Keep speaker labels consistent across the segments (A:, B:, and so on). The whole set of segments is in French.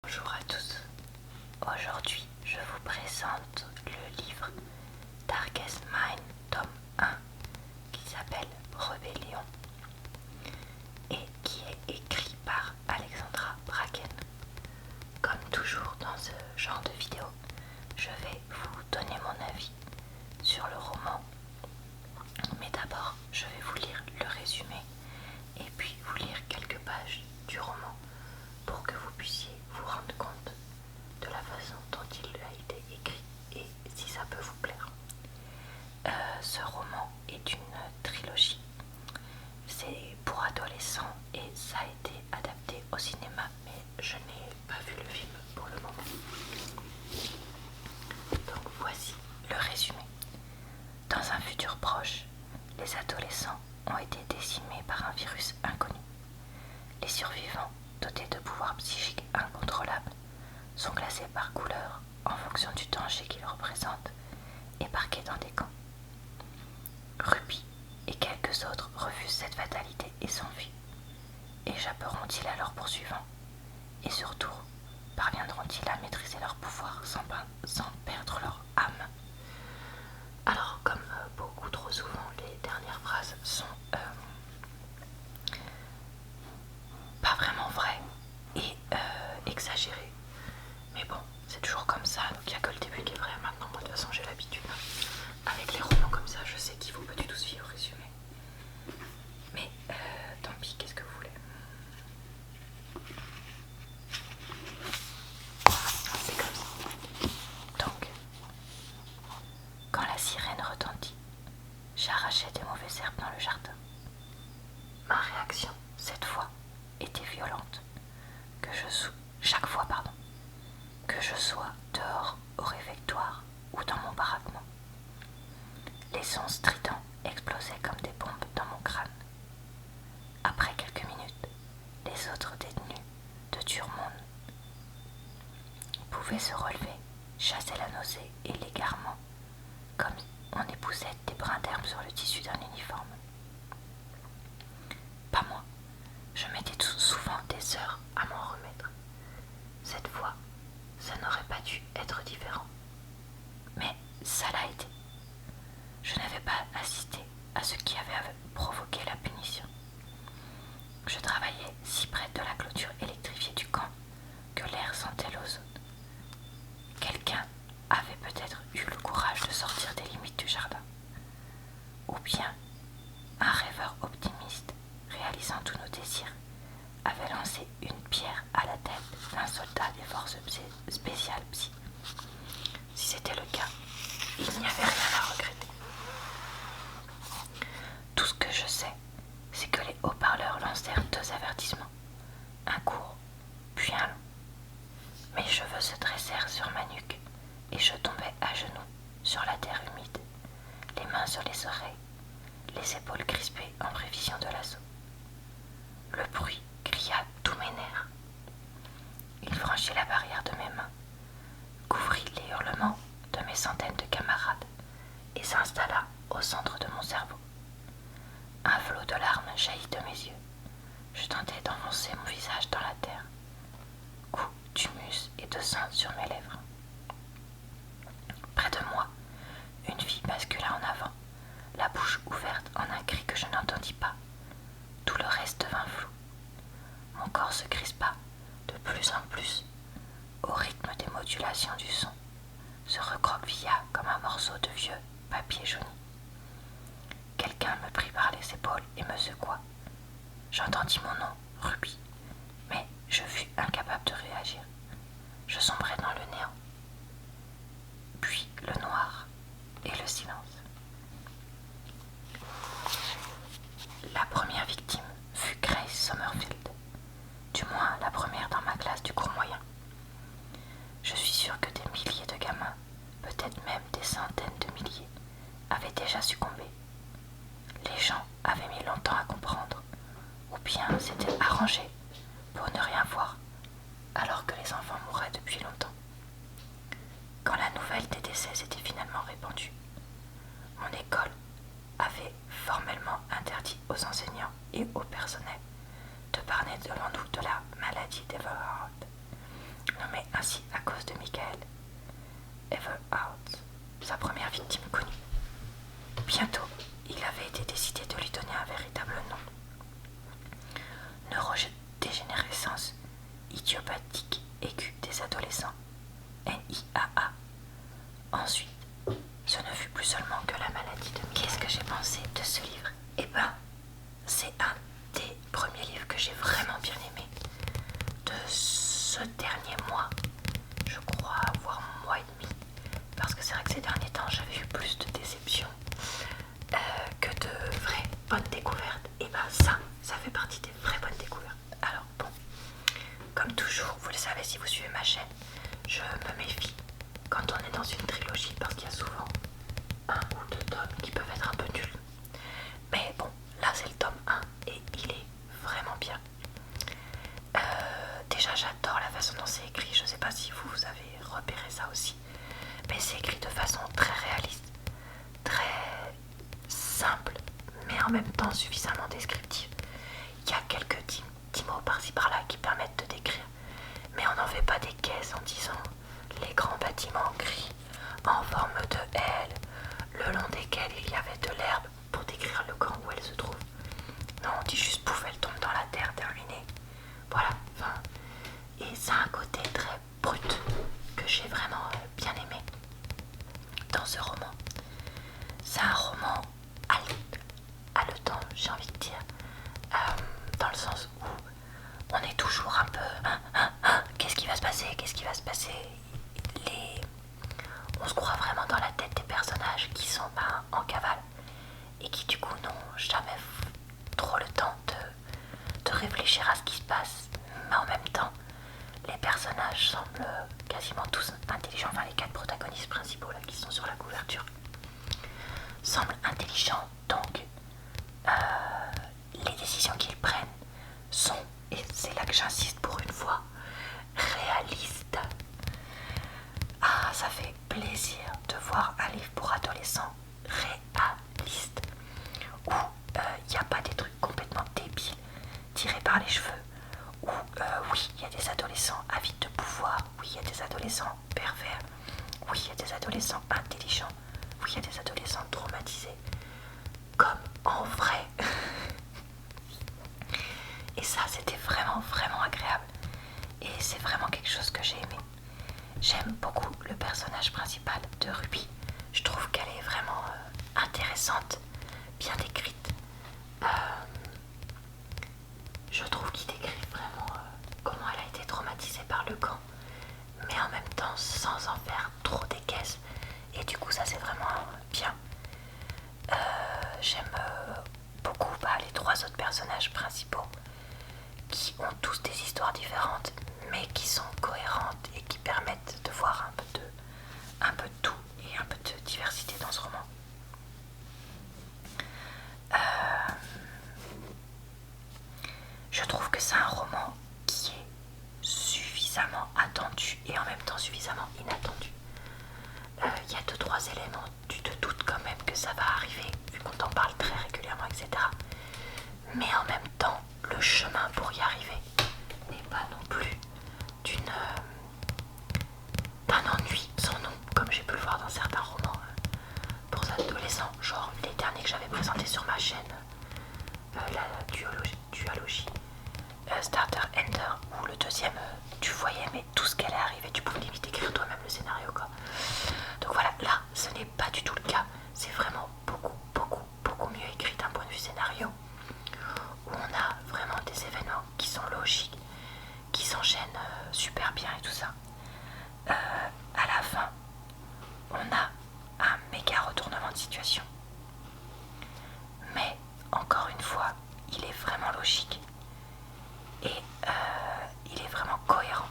A: Bonjour à tous. Aujourd'hui, je vous présente le livre Darkest Mind, tome 1, qui s'appelle Rébellion et qui est écrit par Alexandra Bracken. Comme toujours dans ce genre de vidéo, je vais vous donner mon avis sur le roman. Mais d'abord, je vais vous lire le résumé et puis vous lire quelques pages du roman pour que vous puissiez vous rendre compte de la façon dont il a été écrit et si ça peut vous plaire. Ce roman est une trilogie. C'est pour adolescents et ça a été adapté au cinéma, mais je n'ai pas vu le film pour le moment. Donc voici le résumé. Dans un futur proche, les adolescents ont été décimés par un virus inconnu. Les survivants, dotés de pouvoirs psychiques incontrôlables, sont classés par couleur en fonction du danger qu'ils représentent et parqués dans des camps. Ruby et quelques autres refusent cette fatalité et s'enfuient. Échapperont-ils à leurs poursuivants? Et surtout, parviendront-ils à maîtriser leur pouvoir sans perdre leur âme? Alors, comme beaucoup trop souvent, les dernières phrases sont pas vraiment vraies et exagérées. Mais bon, c'est toujours comme ça, donc il n'y a que le début qui est vrai. Maintenant, moi de toute façon, j'ai l'habitude. Avec les romans comme ça, je sais qu'il ne faut pas du tout se fier au résumé. Mais tant pis, qu'est-ce que vous voulez? C'est comme ça. Donc, quand la sirène retentit, j'arrachais des mauvaises herbes dans le jardin. Ma réaction, cette fois, était violente. Chaque fois, que je sois dehors au réfectoire ou dans mon baraquement. Les sons stridents explosaient comme des bombes dans mon crâne. Après quelques minutes, les autres détenus de Turmonde pouvaient se relever, chasser la nausée et l'égarement, comme on épousette des brins d'herbe sur le tissu d'un uniforme. Pas moi, je mettais souvent des heures à m'en remettre. Cette fois, ça n'aurait pas dû être différent. Mais ça l'a été. Je n'avais pas assisté à ce qui avait provoqué la punition. Je travaillais si près de la clôture électrifiée du camp que l'air sentait l'ozone. Quelqu'un avait peut-être eu le courage de sortir des limites du jardin. Ou bien un rêveur optimiste, réalisant tous nos désirs, avait lancé une pierre à la tête d'un soldat des forces spéciales psy. Si c'était le cas, il n'y avait rien à regretter. Tout ce que je sais, c'est que les haut-parleurs lancèrent 2 avertissements, un court, puis un long. Mes cheveux se dressèrent sur ma nuque et je tombai à genoux sur la terre humide, les mains sur les oreilles, les épaules crispées en prévision de l'assaut. Le bruit grilla tous mes nerfs. Il franchit la barrière de mes mains, couvrit les hurlements de mes centaines de camarades et s'installa au centre de mon cerveau. Un flot de larmes jaillit de mes yeux. Je tentais d'enfoncer mon visage dans la terre. Coups d'humus et de sang sur mes lèvres. Près de moi, une fille bascula en avant, la bouche ouverte en un cri que je n'entendis pas. Tout le reste devint flou. Mon corps se crispa de plus en plus au rythme des modulations du son, se recroquevilla comme un morceau de vieux papier jauni. Quelqu'un me prit par les épaules et me secoua. J'entendis mon nom, Ruby, mais je fus incapable de réagir. Je sombrai dans le néant, puis le noir et le silence. La première victime fut Grace Summerfield, du moins la première dans ma classe du cours moyen. Je suis sûre que des milliers de gamins, peut-être même des centaines de milliers, avaient déjà succombé. Les gens avaient mis longtemps à comprendre, ou bien s'étaient arrangés pour ne rien voir, alors que les enfants mouraient depuis longtemps. Quand la nouvelle des décès s'était finalement répandue, mon école avait formellement interdit aux enseignants et au personnel de parler devant nous de la maladie d'Everhard. Ne ainsi à cause de Michael Everhart, sa première victime connue. Bientôt, il avait été décidé de lui donner un véritable nom. Neurodégénérescence idiopathique aiguë des adolescents, NIAA. Ensuite, ce ne fut plus seulement que la maladie de Michael. Qu'est-ce que j'ai pensé de ce livre? Eh ben, c'est un des premiers livres que j'ai vraiment bien aimé de ce dernier mois, je crois, voire mois et demi, parce que c'est vrai que ces derniers temps j'avais eu plus de déceptions que de vraies bonnes découvertes. Et ben ça fait partie des vraies bonnes découvertes. Alors bon, comme toujours, vous le savez si vous suivez ma chaîne, je me méfie quand on est dans une trilogie parce qu'il y a souvent un ou deux tomes qui peuvent être un peu nuls. Mais bon, là c'est le tome 1 et il est vraiment bien. Déjà j'adore la façon dont c'est écrit, je sais pas si vous avez repéré ça aussi, mais c'est écrit de façon très réaliste, très simple, mais en même temps suffisamment descriptive. Il y a quelques petits mots par-ci par-là qui permettent de décrire, mais on n'en fait pas des caisses en disant les grands bâtiments gris en forme de L, le long desquels il y avait de l'herbe pour décrire le camp où elle se trouve. Non, on dit juste pouf, elle tombe dans la terre, terminée. Voilà, enfin, et ça a un côté très brut que j'ai vraiment bien aimé dans ce roman. C'est un roman haletant, j'ai envie de dire, dans le sens où on est toujours un peu qu'est-ce qui va se passer, qu'est-ce qui va se passer. On se croit vraiment dans la tête des personnages qui sont en cavale et qui du coup n'ont jamais trop le temps de réfléchir à ce qui se passe, mais en même temps les personnages semblent quasiment tous intelligents, enfin les 4 protagonistes principaux là, qui sont sur la couverture semblent intelligents, donc les décisions qu'ils prennent sont, et c'est là que j'insiste pour une fois, réalistes. Ah, ça fait plaisir de voir un livre pour adolescents réaliste, où il n'y a pas des trucs complètement débiles tirés par les cheveux, où oui, il y a des adolescents avides de pouvoir, oui, il y a des adolescents pervers, oui, il y a des adolescents intelligents, oui, il y a des adolescents traumatisés, comme en vrai. Et ça, c'était vraiment, vraiment agréable. Et c'est vraiment quelque chose que j'ai aimé. J'aime beaucoup le personnage principal de Ruby. Je trouve qu'elle est vraiment intéressante, bien décrite. Je trouve qu'il décrit vraiment comment elle a été traumatisée par le camp, mais en même temps sans en faire trop des caisses. Et du coup, ça c'est vraiment bien. J'aime beaucoup les 3 autres personnages principaux qui ont tous des histoires différentes, mais qui sont cohérentes et qui permettent de voir un peu de tout et un peu de diversité dans ce roman. Je trouve que c'est un roman qui est suffisamment attendu et en même temps suffisamment inattendu. Il y a 2-3 éléments, tu te doutes quand même que ça va arriver, vu qu'on t'en parle très régulièrement, etc. Mais en même temps, le chemin pour y arriver n'est pas non plus d'un ennui sans nom, comme j'ai pu le voir dans certains romans pour adolescents, genre les derniers que j'avais présentés sur ma chaîne, la duologie Starter Ender, ou le deuxième, tu voyais mais tout ce qu'elle est arrivée, tu pouvais limite écrire toi-même le scénario quoi. Donc voilà, là ce n'est pas du tout le cas, c'est vraiment beaucoup mieux écrit d'un point de vue scénario, où on a vraiment des événements qui sont logiques, qui s'enchaînent super bien et tout ça. À la fin, on a un méga retournement de situation. Mais encore une fois, il est vraiment logique et il est vraiment cohérent.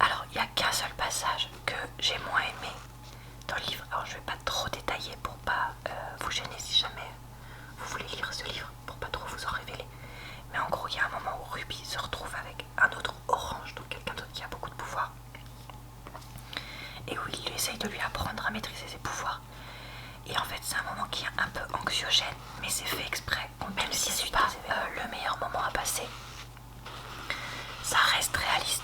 A: Alors, il n'y a qu'un seul passage que j'ai moins aimé dans le livre. Alors, je ne vais pas trop détailler pour pas vous gêner si jamais vous voulez lire ce livre, pour pas trop vous en révéler. Mais en gros, il y a un moment où Ruby se retrouve avec un autre orange, donc quelqu'un d'autre qui a beaucoup de pouvoir, et où il essaye de lui apprendre à maîtriser ses pouvoirs. Et en fait, c'est un moment qui est un peu anxiogène, mais c'est fait exprès. Même si c'est pas le meilleur moment à passer, ça reste réaliste.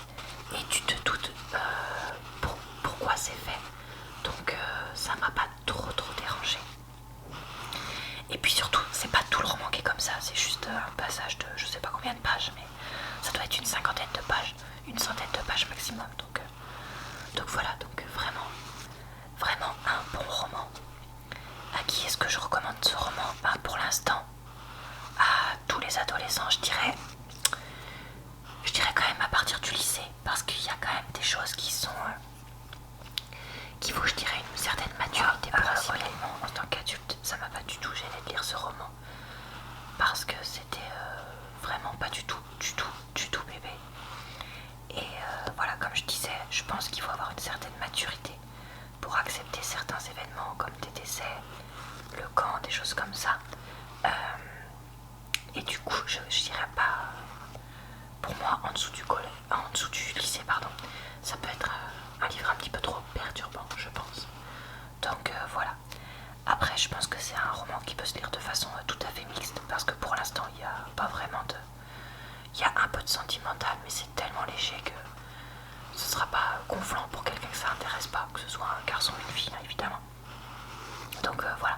A: maturité pour accepter certains événements comme des décès, le camp, des choses comme ça. Et du coup, je dirais pas, pour moi, en dessous du lycée, pardon, ça peut être un livre un petit peu trop perturbant, je pense. Donc voilà. Après, je pense que c'est un roman qui peut se lire de façon tout à fait mixte, parce que pour l'instant, il n'y a pas vraiment de... Il y a un peu de sentimental, mais c'est tellement léger que ce sera pas gonflant pour quelqu'un que ça intéresse pas, que ce soit un garçon ou une fille, hein, évidemment. Donc voilà.